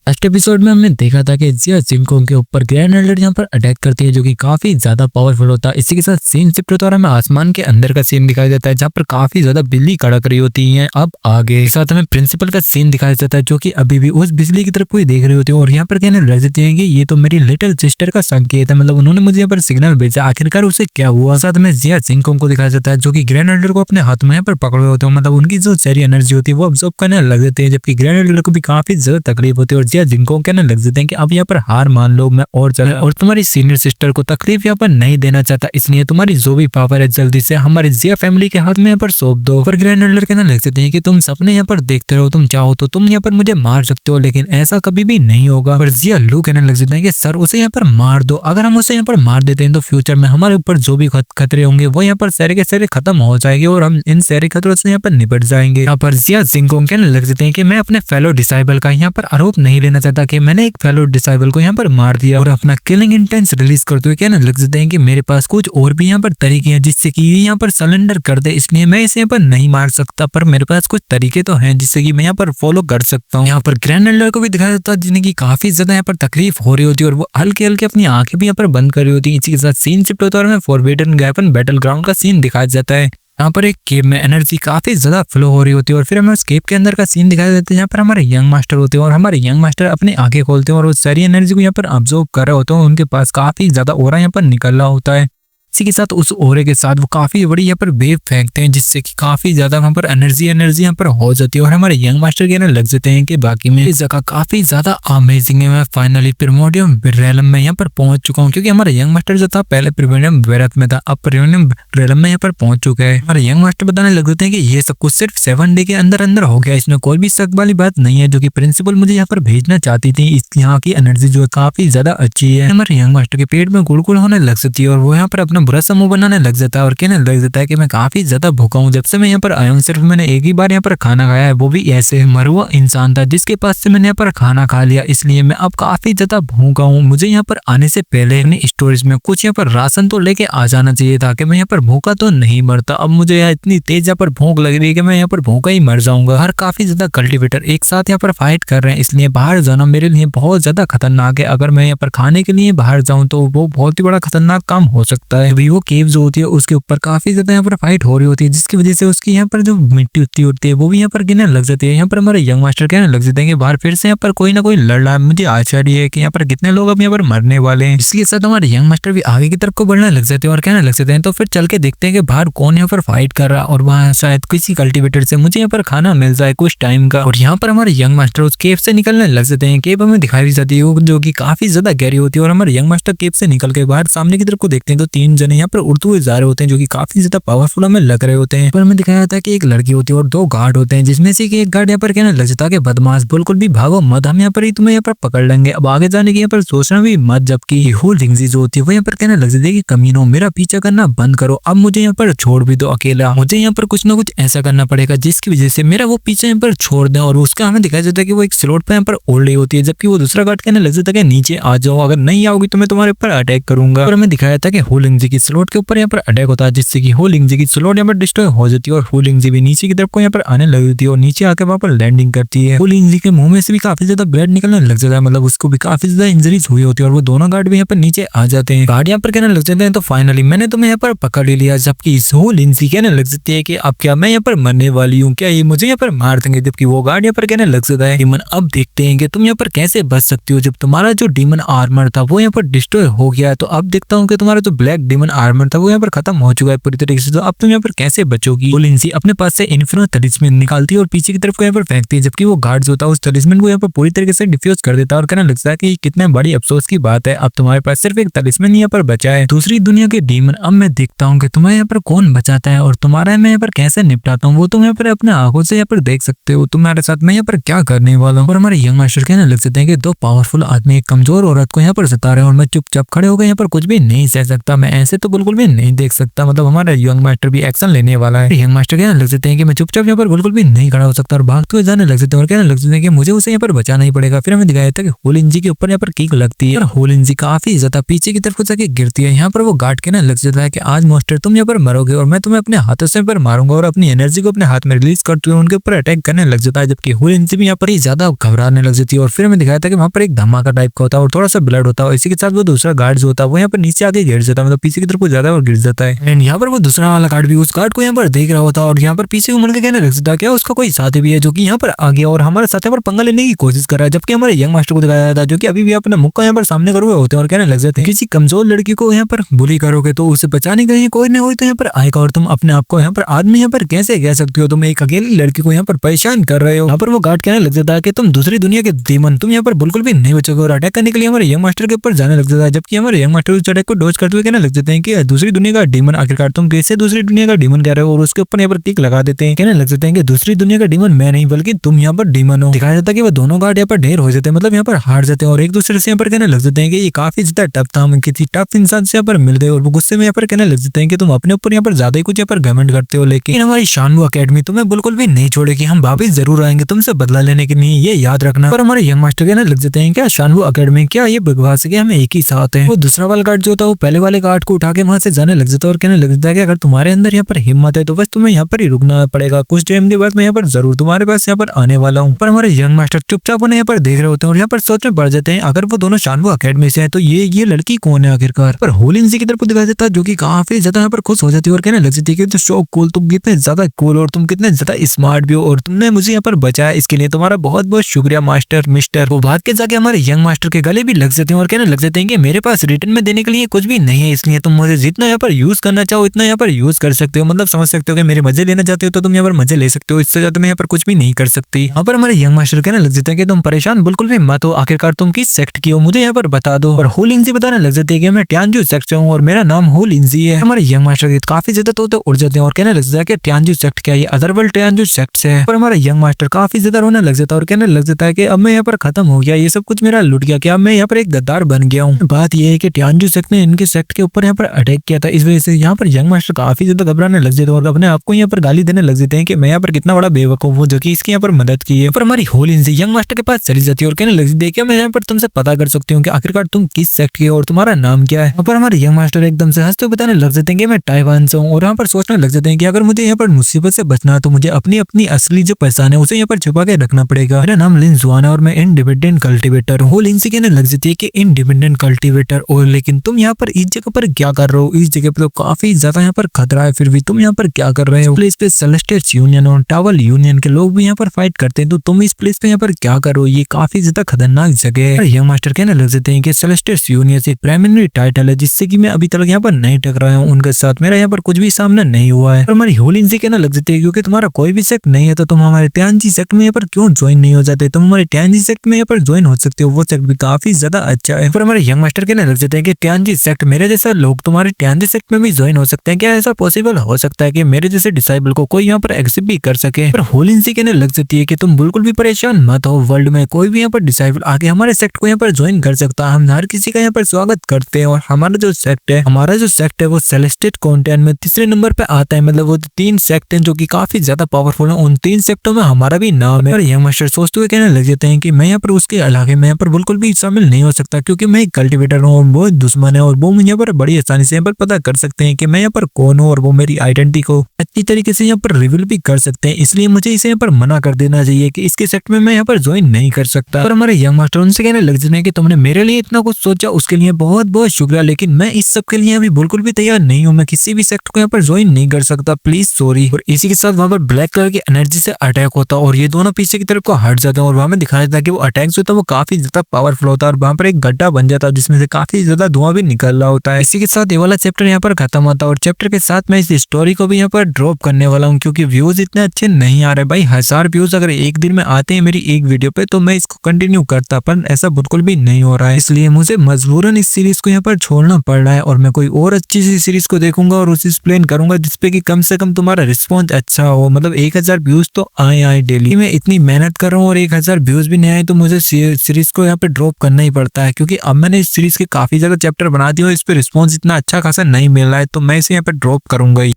Last episode में हमने देखा था कि जिया जिंगकोंग के ऊपर ग्रैंड एल्डर यहाँ पर अटैक करती है जो कि काफी ज्यादा पावरफुल होता है। इसी के साथ सीन शिफ्ट होता है और हमें आसमान के अंदर का सीन दिखाई देता है जहाँ पर काफी ज्यादा बिजली कड़क रही होती है। अब आगे साथ हमें प्रिंसिपल का सीन दिखाया जाता है जो कि अभी भी उस बिजली की तरफ कोई देख रही होती है और यहाँ पर कहने लग जाती है कि ये तो मेरी लिटिल सिस्टर का संकेत है, मतलब उन्होंने मुझे यहाँ पर सिग्नल भेजा, आखिरकार उसे क्या हुआ। साथ में जिया जिंगकोंग को दिखाया जाता है जो कि ग्रैंड एल्डर को अपने हाथ में यहाँ पर पकड़े होते हैं, मतलब उनकी जो सारी एनर्जी होती है वो अब्सॉर्ब करने लग जाती है, जबकि ग्रैंड एल्डर को भी काफी ज्यादा तकलीफ होती है और जिया जिंगकोंग कहने लग जाते हैं कि अब यहाँ पर हार मान लो, मैं और चला और तुम्हारी सीनियर सिस्टर को तकलीफ यहाँ पर नहीं देना चाहता, इसलिए तुम्हारी जो भी पावर है जल्दी से हमारे जिया फैमिली के हाथ में यहाँ पर सौंप दो। पर ग्रैंड एल्डर कहने लग जाते हैं कि तुम सपने यहाँ पर देखते रहो, तुम चाहो तो तुम यहाँ पर मुझे मार सकते हो लेकिन ऐसा कभी भी नहीं होगा। पर जिया लू कहने लग जाते हैं कि सर उसे यहाँ पर मार दो, अगर हम उसे यहाँ पर मार देते हैं तो फ्यूचर में हमारे ऊपर जो भी खतरे होंगे वो यहाँ पर सारे के सारे खत्म हो जाएंगे और हम इन सारे खतरों से यहाँ पर निपट जाएंगे। यहाँ पर जिया जिंगकोंग कहने लग जाते हैं कि मैं अपने फेलो डिसाइबल का यहाँ पर आरोप नहीं लेना चाहता कि मैंने एक फेलो डिसाइबल को यहाँ पर मार दिया, और अपना किलिंग इंटेंस रिलीज करते हुए कहने लग जाते हैं कि मेरे पास कुछ और भी यहाँ पर तरीके हैं जिससे कि ये यहाँ पर सरेंडर कर दे, इसलिए मैं इसे यहाँ पर नहीं मार सकता, पर मेरे पास कुछ तरीके तो हैं जिससे कि मैं यहाँ पर फॉलो कर सकता हूँ। यहाँ पर ग्रैंड एल्डर को भी दिखाया जाता है जिन्हें की काफी ज्यादा यहाँ पर तकलीफ हो रही होती है और वो हल्के हल्के अपनी आंखें भी यहाँ पर बंद कर रही होती है। इसी के साथ सीन शिफ्ट होता है और हमें फॉरबिडन वेपन बैटल ग्राउंड का सीन दिखाया जाता है। यहाँ पर एक केव में एनर्जी काफी ज्यादा फ्लो हो रही होती है और फिर हमें उस केव के अंदर का सीन दिखाई देता है जहाँ पर हमारे यंग मास्टर होते हैं और हमारे यंग मास्टर अपनी आंखें खोलते हैं और वो सारी एनर्जी को यहाँ पर ऑब्जर्व कर रहे होते हैं। उनके पास काफी ज्यादा ओरा यहाँ पर निकल रहा होता है। इसी के साथ उस ओरे के साथ वो काफी बड़ी यहाँ पर वेव फेंकते हैं जिससे कि काफी ज्यादा वहाँ पर एनर्जी यहाँ पर हो जाती है और हमारे यंग मास्टर कहने लग जाते हैं कि बाकी में इस जगह काफी ज्यादा अमेजिंग है, मैं फाइनली प्रिमोडियम रेलम में यहाँ पर पहुंच चुका हूँ, क्योंकि हमारा यंग मास्टर जो था पहले प्रिमोडियम वेरथ में था, अब प्रिमोडियम रेलम में यहाँ पर पहुंच चुका है। हमारे यंग मास्टर बताने लग जाते हैं कि ये सब कुछ सिर्फ 7 डे के अंदर अंदर हो गया, इसमें कोई भी शक वाली बात नहीं है, जो की प्रिंसिपल मुझे यहाँ पर भेजना चाहती थी। इस यहाँ की एनर्जी जो है काफी ज्यादा अच्छी है। हमारे यंग मास्टर के पेट में गुड़गुड़ होने लग सकती है और वो यहाँ पर अपना बुरा समूह बनाने लग जाता है और कहने लग जाता है कि मैं काफी ज्यादा भूखा हूँ, जब से मैं यहाँ पर आया हूँ सिर्फ मैंने एक ही बार यहाँ पर खाना खाया है, वो भी ऐसे मरुआ इंसान था जिसके पास से मैंने यहाँ पर खाना खा लिया, इसलिए मैं अब काफी ज्यादा भूखा हूँ। मुझे यहाँ पर आने से पहले अपनी स्टोरेज में कुछ यहाँ पर राशन तो लेके आ जाना चाहिए था कि मैं यहाँ पर भूखा तो नहीं मरता। अब मुझे यहाँ इतनी तेज यहाँ पर भूख लग रही है कि मैं यहाँ पर भूखा ही मर जाऊंगा। हर काफी ज्यादा कल्टिवेटर एक साथ यहाँ पर फाइट कर रहे हैं, इसलिए बाहर जाना मेरे लिए बहुत ज्यादा खतरनाक है। अगर मैं यहाँ पर खाने के लिए बाहर जाऊँ तो वो बहुत ही बड़ा खतरनाक काम हो सकता है। अभी वो केव जो होती है उसके ऊपर काफी ज्यादा यहाँ पर फाइट हो रही होती है जिसकी वजह से उसकी यहाँ पर जो मिट्टी उत्ती होती है वो भी यहाँ पर गिरने लग जाती है। यहाँ पर हमारे यंग मास्टर कहने लग जाते हैं कि बाहर फिर से यहाँ पर कोई ना कोई लड़ रहा है, मुझे आश्चर्य है कि यहाँ पर कितने लोग अब यहाँ पर मरने वाले हैं। इसके साथ हमारे यंग मास्टर भी आगे की तरफ को बढ़ने लग जाते हैं और कहने लग जाते हैं तो फिर चल के देखते हैं कि बाहर कौन यहाँ पर फाइट कर रहा है और वहाँ शायद किसी कल्टिवेटर से मुझे यहाँ पर खाना मिल जाए कुछ टाइम का। और यहाँ पर हमारे यंग मास्टर उस केव से निकलने लग जाते हैं। केव हमें दिखाई जाती है जो की काफी ज्यादा गहरी होती है और हमारे यंग मास्टर केव से निकल के बाहर सामने की तरफ को देखते हैं तो 3 जने यहाँ पर उड़ते हुए जा रहे होते हैं जो की काफी ज्यादा पावरफुल हमें लग रहे होते हैं। पर हमें दिखाया जाता है कि एक लड़की होती है और 2 गार्ड होते हैं, जिसमें से एक गार्ड यहाँ पर कहने लग जाता है कि बदमाश बिल्कुल भी भागो मत, हम यहाँ पर ही तुम्हें यहाँ पर पकड़ लेंगे, अब आगे जाने की यहाँ पर सोचना भी मत। जबकि हो लिंगजी जो होती है वो यहाँ पर कहने लग जाती है कि कमीनों मेरा पीछा करना बंद करो, अब मुझे यहाँ पर छोड़ भी दो अकेला, मुझे यहाँ पर कुछ ना कुछ ऐसा करना पड़ेगा जिसकी वजह से मेरा वो पीछे यहाँ पर छोड़ दे। और उसका हमें दिखाया जाता है कि वो एक स्लॉट पे यहाँ पर ओढ़ रही होती है, जबकि वो दूसरा गार्ड कहने लग जाता है कि नीचे आ जाओ, अगर नहीं आओगी तो मैं तुम्हारे ऊपर अटैक करूंगा। और हमें दिखाया था कि हो लिंगजी की स्लॉट के ऊपर यहाँ पर अटैक होता है जिससे कि हो लिंगजी की स्लॉट यहाँ पर डिस्ट्रॉय हो जाती है और हो लिंगजी भी नीचे की तरफ को यहाँ पर आने लग जाती है और नीचे आकर वहाँ पर लैंडिंग करती है। हो लिंगजी के मुंह में से भी काफी ज्यादा ब्लड निकलने लग जाता है, मतलब उसको भी काफी ज्यादा इंजरीज हुई होती है और वो दोनों गार्ड भी यहाँ पर नीचे आ जाते हैं। गार्ड यहाँ पर कहने लग जाते हैं तो फाइनली मैंने तुम्हें यहाँ पर पकड़ लिया, जबकि हो लिंगजी कहने लग जाती है कि अब क्या मैं यहाँ पर मरने वाली हूँ, क्या ये मुझे यहाँ पर मार देंगे। जबकि वो गार्ड यहाँ पर कहने लग जाता है डीमन अब देखते हैं कि तुम यहाँ पर कैसे बच सकती हो, जब तुम्हारा जो डीमन आर्मर था वो यहाँ पर डिस्ट्रॉय हो गया है तो अब देखता हूँ कि तुम्हारा जो ब्लैक डीमन आर्मर था वो यहाँ पर खत्म हो चुका है पूरी तरीके से, तो अब तुम यहाँ पर कैसे बचोगी। वो लिंगजी अपने पास से इन्फिनिट तलिस्मन निकालती है और पीछे की तरफ को यहाँ पर फेंकती है, जबकि वो गार्ड जो था उस तलिस्मन को यहाँ पर पूरी तरीके से डिफ्यूज कर देता है और कहने लगता है कि कितने बड़ी अफसोस की बात है, अब तुम्हारे पास सिर्फ एक तलिस्मन यहाँ पर बचा है। दूसरी दुनिया के डीमन अब मैं देखता हूँ कि तुम्हें यहाँ पर कौन बचाता है और तुम्हारा मैं यहाँ पर कैसे निपटाता हूँ वो तुम यहाँ पर अपने आंखों से यहाँ पर देख सकते हो, तुम्हारे साथ मैं यहाँ पर क्या करने वाला हूँ। और हमारे यंग मास्टर कहने लग जाते हैं कि 2 पावरफुल आदमी एक कमजोर औरत को यहाँ पर सता रहे हैं और मैं चुपचाप खड़े होकर यहाँ पर कुछ भी नहीं सह सकता, मैं ऐसे तो बिल्कुल भी नहीं देख सकता, मतलब हमारा यंग मास्टर भी एक्शन लेने वाला है। यंग मास्टर कहने लग जाते हैं कि मैं चुपचाप यहाँ पर बिल्कुल भी नहीं खड़ा हो सकता और भागते हुए जाने लग जाते हैं और कहने लग जाते हैं कि मुझे उसे यहाँ पर बचाना ही पड़ेगा। फिर हमें दिखाया था कि होलिंजी के ऊपर यहाँ पर किक लगती है और होलिंजी काफी ज्यादा पीछे की तरफ जाके गिरती है। यहाँ पर वो गार्ड कहने लग जाता है कि आज मास्टर तुम यहाँ पर मरोगे और मैं तुम्हें अपने हाथों से पर मारूंगा, और अपनी एनर्जी को अपने हाथ में रिलीज करते हुए उनके ऊपर अटैक करने लग जाता है। जबकि होलिंजी भी यहाँ पर ही ज्यादा घबराने लग जाती है और फिर हमें दिखाया था कि वहाँ पर एक धमाका टाइप का होता है और थोड़ा सा ब्लड होता है। इसी के साथ वो दूसरा गार्ड जो होता है वो यहाँ पर नीचे आके गिर जाता है, मतलब पीछे की तरफ ज्यादा और गिर जाता है। एंड यहाँ पर वो दूसरा वाला गार्ड भी उस गार्ड को यहाँ पर देख रहा होता है और यहाँ पर पीछे उमड़ के कहने लग जाता है क्या उसका कोई साथी भी है जो कि यहाँ पर आ गया और हमारे साथ यहाँ पर पंगा लेने की कोशिश कर रहा है। जबकि हमारे यंग मास्टर को दिखाया था जो कि अभी भी अपना मुक्का यहाँ पर सामने कर हुए होते हैं और कहने लग जाते हैं किसी कमजोर लड़की को यहाँ पर बुली करोगे तो उसे बचाने के लिए कोई ना कोई तो यहाँ पर आएगा और तुम अपने आप को यहाँ पर आदमी यहाँ पर कैसे कह सकते हो, तुम एक अकेली लड़की को यहाँ पर परेशान कर रहे हो। यहाँ पर वो गार्ड कहने लग जाता है कि तुम दूसरी दुनिया के डीमन, तुम यहाँ पर बिल्कुल भी नहीं बचोगे और अटैक करने के लिए हमारे यंग मास्टर के ऊपर जाने लग जाता है। जबकि हमारे यंग मास्टर उस अटैक को डॉज करते हुए कहने लग जाते हैं कि दूसरी दुनिया का डीमन, आखिरकार तुम कैसे दूसरी दुनिया का डीमन कह रहे हो, और उसके ऊपर यहाँ पर किक लगा देते हैं। कहने लग जाते हैं कि दूसरी दुनिया का डीमन मैं नहीं बल्कि तुम यहाँ पर डीमन हो। दिखाया जाता है कि वो दोनों गार्ड यहाँ पर ढेर हो जाते हैं, मतलब यहाँ पर हार जाते हैं और एक दूसरे से यहाँ पर कहने लग जाते हैं कि ये काफी ज्यादा टफ था, हम किसी टफ इंसान से यहाँ पर मिल गए और वो गुस्से में यहाँ पर कहने लग जाते हैं कि तुम अपने ऊपर यहाँ पर ज्यादा ही कुछ यहाँ पर घमंड करते हो, लेकिन हमारी शानवू अकेडमी तुम्हें बिल्कुल भी नहीं छोड़ेगी, हम वापिस जरूर आएंगे तुमसे बदला लेने के लिए, ये याद रखना। पर हमारे यंग मास्टर कहने लग जाते हैं क्या शानवू अकेडमी, क्या ये बकवास है कि हमें एक ही साथ है। वो दूसरा वाला गार्ड जो था वो पहले वाले गार्ड को उठा के वहां से जाने लग जाता है और कहने लग जाता है कि अगर तुम्हारे अंदर यहाँ पर हिम्मत है तो बस तुम्हें यहाँ पर ही रुकना पड़ेगा, कुछ टाइम के बाद मैं यहाँ पर जरूर तुम्हारे पास यहाँ पर आने वाला हूँ। पर हमारे यंग मास्टर चुपचाप उन्हें यहाँ पर देख रहे होते हैं और यहाँ पर सोच में पड़ जाते हैं अगर वो दोनों शानवू अकेडमी से है तो ये लड़की कौन है आखिरकार। पर होलिंजी की तरफ दिखाया जाता है जो की काफी ज्यादा यहाँ पर खुश हो जाती है और कहने लग जाती है कि सो कूल, तुम कितने ज्यादा कूल और तुम कितने ज्यादा स्मार्ट भी हो और तुमने मुझे यहाँ पर बचाया, इसके लिए तुम्हारा बहुत बहुत शुक्रिया मास्टर मिस्टर। वो भाग के जाके हमारे यंग मास्टर के गले भी लग जाते हैं और कहने लग जाते हैं कि मेरे पास रिटर्न में देने के लिए कुछ भी नहीं है, इसलिए तुम मुझे जितना यहाँ पर यूज करना चाहो इतना यहाँ पर यूज कर सकते हो, मतलब समझ सकते हो कि मेरे मजे लेना चाहते हो तो तुम यहाँ पर मजे ले सकते हो, इससे ज्यादा मैं यहाँ पर कुछ भी नहीं कर सकती। यहाँ पर हमारे यंग मास्टर कहने लग जाते हैं कि तुम परेशान बिल्कुल भी मत हो, आखिरकार तुम किस सेक्ट की हो मुझे यहाँ पर बता दो। और होलिंजी बताने लग जाते हैं कि मैं ट्यानजू सेक्ट से हूँ और मेरा नाम होलिंजी है। हमारे यंग मास्टर काफी ज्यादा तो उड़ जाते हैं और कहने लग जाता है कि ट्यानजू सेक्ट क्या, ये अदरवर्ल्ड ट्यानजू सेक्ट है। पर हमारा यंग मास्टर काफी ज्यादा रोने लग जाता है और कहने लग जाता है कि अब मैं यहाँ पर खत्म हो गया, ये सब कुछ मेरा लुट गया, क्या मैं यहाँ पर एक गद्दार बन गया हूँ। बात यह है कि ट्यानजू सेक्ट ने इनके सेक्ट के ऊपर यहाँ पर अटैक किया था, इस वजह से यहाँ पर यंग मास्टर काफी ज्यादा घबराने लग जाते हैं और अपने आपको यहाँ पर गाली देने लग जाते हैं कि मैं यहाँ पर कितना बड़ा बेवकूफ हूँ जो कि इसकी यहाँ पर मदद की है। पर हमारी होलिंजी यंग मास्टर के पास चली जाती है और कहने लग जाती है कि मैं यहाँ पर तुमसे पता कर सकती हूँ कि आखिरकार तुम किस सेक्ट की हो और तुम्हारा नाम क्या है। पर हमारे यंग मास्टर एकदम से हंसते बताने लग जाते हैं कि मैं ताइवान से हूँ और यहाँ पर सोचने लग जाते हैं कि अगर मुझे यहाँ पर मुसीबत से बचना तो मुझे अपनी असली जो पहचान है उसे यहाँ पर छुपा के रखना पड़ेगा। मेरा नाम लिन जुआन है और मैं इंडिपेंडेंट कल्टीवेटर हूँ। होलिंजी कहने लग जाती है कि इंडिपेंडेंट कल्टीवेटर, और लेकिन तुम यहाँ पर इस जगह पर क्या कर रहे हो, इस जगह पर तो काफी ज्यादा यहाँ पर खतरा है, फिर भी तुम यहाँ पर क्या कर रहे हो। प्लेस पे सेलेस्टियर्स यूनियन और टावल यूनियन के लोग भी यहाँ पर फाइट करते हैं, तो तुम इस प्लेस पे यहाँ पर क्या कर रहे हो, ये काफी ज्यादा खतरनाक जगह है। यंग मास्टर कहने लग जाते हैं कि सेलेस्टियर्स यूनियन एक प्राइमरी टाइटल है जिससे कि मैं अभी तक यहाँ पर नहीं टकराया हूँ, उनके साथ मेरा यहाँ पर कुछ भी सामना नहीं हुआ है। और हमारी होलिंजी कहने लग जाती है क्योंकि तुम्हारा कोई भी सेक्ट नहीं है तो तुम हमारे ट्यानजी सेक्ट में यहाँ पर क्यों ज्वाइन नहीं हो जाते, तुम हमारे ट्यानजी सेक्ट में यहाँ पर ज्वाइन हो सकते हो, वो सेक्ट भी काफी ज्यादा अच्छा है। पर हमारे यंग मास्टर कहने लग जाते हैं कि ट्यानजी सेक्ट मेरे जैसा लोग तुम्हारे ट्यानजी सेक्ट में भी ज्वाइन हो सकते हैं, क्या ऐसा पॉसिबल हो सकता है कि मेरे जैसे डिसाइबल को कोई यहाँ पर एक्सेप्ट भी कर सके। पर होलिंजी कहने लग जाती है कि तुम बिल्कुल भी परेशान मत हो, वर्ल्ड में कोई भी यहाँ पर डिसाइबल आके हमारे सेक्ट को यहाँ पर ज्वाइन कर सकता है, हम हर किसी का यहाँ पर स्वागत करते हैं। और हमारा जो सेक्ट है वो सेलेस्टेड कॉन्टेंट में तीसरे नंबर पे आता है, मतलब वो 3 सेक्ट हैं जो कि काफी ज्यादा पावरफुल है, उन 3 सेक्टों में हमारा भी नाम है। और यंग मास्टर सोचते हुए कहने लग जाते हैं कि मैं यहाँ पर उसके इलाके में यहाँ पर बिल्कुल भी शामिल नहीं हो सकता क्योंकि मैं एक कल्टीवेटर हूँ और वो दुश्मन है और वो मुझे यहाँ पर बड़ी आसानी से यहाँ पर पता कर सकते हैं कि मैं यहाँ पर कौन हूँ और वो मेरी आइडेंटिटी को अच्छी तरीके से यहाँ पर रिवील भी कर सकते हैं, इसलिए मुझे इसे यहाँ पर मना कर देना चाहिए कि इसके सेक्ट में मैं यहाँ पर ज्वाइन नहीं कर सकता। और हमारे यंग मास्टर उनसे कहने लग जाते हैं कि तुमने मेरे लिए इतना कुछ सोचा उसके लिए बहुत बहुत शुक्रिया, लेकिन मैं इस सब के लिए अभी बिल्कुल भी तैयार नहीं हूँ, मैं किसी भी सेक्ट को यहाँ पर ज्वाइन नहीं कर सकता, प्लीज सॉरी। और इसी के साथ वहाँ पर ब्लैक कलर की एनर्जी से अटैक होता है और ये दोनों पीछे की तरफ को हट जाते हैं और वहाँ में दिखाया जाता है कि वो अटैक जो था वो काफी ज्यादा पावरफुल होता है और वहाँ पर एक गड्ढा बन जाता है जिसमें से काफी ज्यादा धुआं भी निकल रहा होता है। इसी के साथ ये वाला चैप्टर यहाँ पर खत्म होता है और चैप्टर के साथ मैं इस स्टोरी को भी यहाँ पर ड्रॉप करने वाला हूँ क्योंकि व्यूज इतने अच्छे नहीं आ रहे भाई। 1000 व्यूज अगर एक दिन में आते हैं मेरी एक वीडियो पे तो मैं इसको कंटिन्यू करता, पर ऐसा बिल्कुल भी नहीं हो रहा है, इसलिए मुझे मजबूरन इस सीरीज को यहाँ पर छोड़ना पड़ रहा है और मैं कोई और अच्छी सी सीरीज को देखूंगा और उसे एक्सप्लेन करूंगा जिसपे कि कम से कम तुम्हारा रिस्पॉन्स अच्छा हो, मतलब 1000 व्यूज तो आए डेली। मैं इतनी मेहनत कर रहा हूँ और 1000 व्यूज भी नहीं आए तो मुझे सीरीज को यहाँ पे ड्रॉप करना ही पड़ता है क्योंकि अब मैंने इस सीरीज के काफी ज्यादा चैप्टर बना दिए और इस पे रिस्पॉन्स इतना अच्छा खासा नहीं मिल रहा है, तो मैं इसे यहाँ पे ड्रॉप करूंगा ही।